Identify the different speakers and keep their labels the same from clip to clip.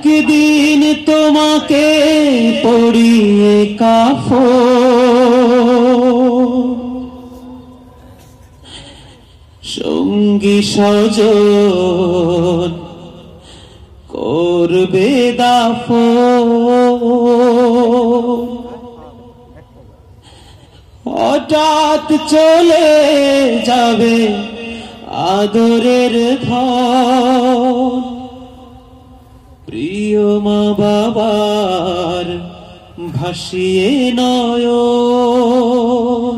Speaker 1: একদিন তোমাকে পরিয়ে কাফন, সঙ্গী স্বজন করবে দাফন। হঠাৎ চলে যাবে আদরের ধন, প্রিয় মা বাবার ভাসিয়ে নয়ন।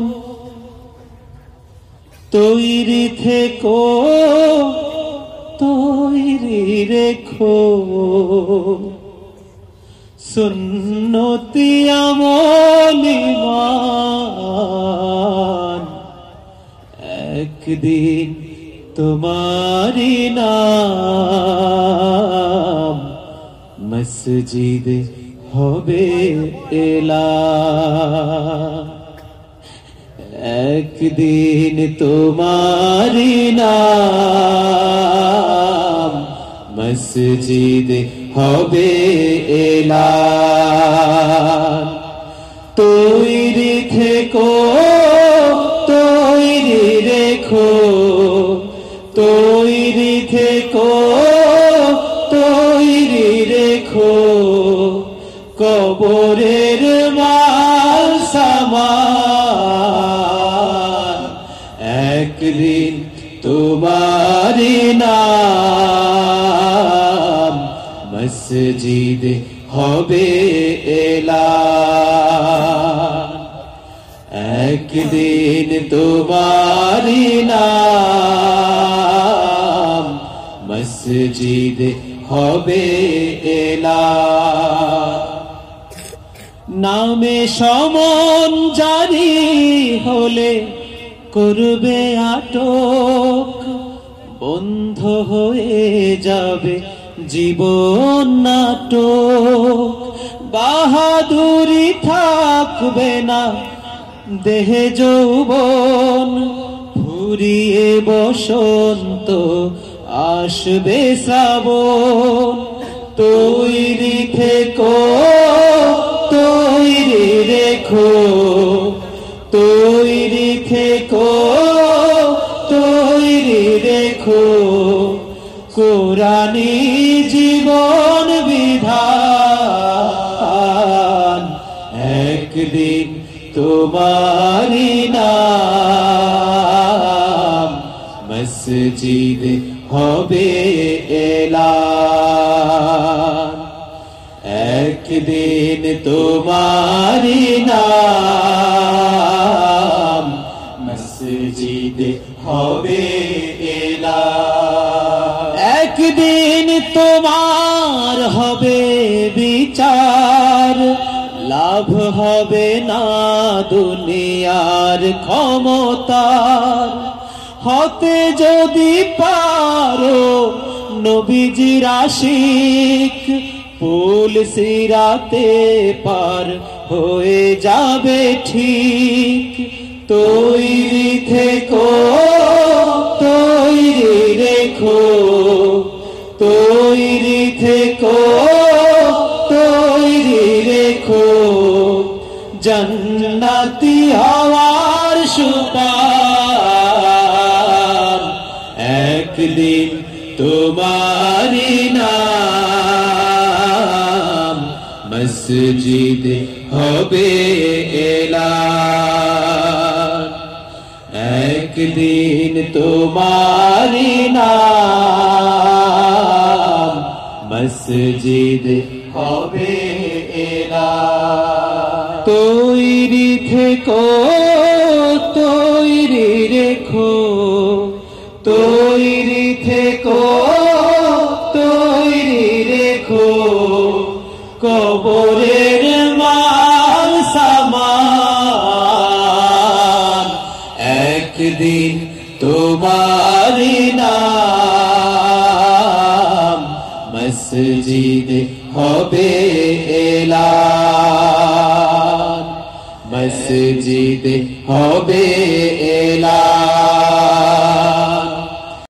Speaker 1: তৈরি থেকো তৈরি রেখো সুন্নতি আমল ঈমান, একদিন তোমারি নাম মসজিদ হবে এলান। একদিন তোমারি নাম মসজিদ হবে এলান। তৈরি থেকো তৈরি রেখো, তৈরি থেকো তৈরি রেখো কবরের মাল সামান, একদিন তোমারি নাম মসজিদ হবে এলান। একদিন তোমারি নাম মসজিদ হবে এলান। নামে সমন জারি হলে করবে আটক, বন্ধ হয়ে যাবে জীবন নাটক। বাহাদুরি থাকবে না দেহে যৌবন, ফুরিয়ে বসন্ত আসবে শ্রাবণ। তৈরি থেকো তৈরি রেখো, তৈরি থেকো তৈরি রেখো কোরআনী জীবন বিধান, একদিন তোমারি নাম মসজিদ হবে এলান। একদিন তোমারি নাম মসজিদ হবে এলান। একদিন তোমার হবে বিচার, লাভ হবে না দুনিয়ার ক্ষমতার। হতে যদি পারো নবীজির আশিক, পুল সিরাতে পার হয়ে যাবে ঠিক। তৈরি থেকো তৈরি রেখো, তৈরি থেকো তৈরি রেখো জান্নাতি হওয়ার সুপার, একদিন তোমারি নাম মসজিদ হবে এলান। একদিন তোমারি নাম মসজিদ হবে এলান। তৈরি থেকো তৈরি রেখো, তৈরি থেকো তৈরি রেখো কবরের মাল সামান, একদিন তোমারি নাম মসজিদ হবে এলান, মসজিদ হবে এলান।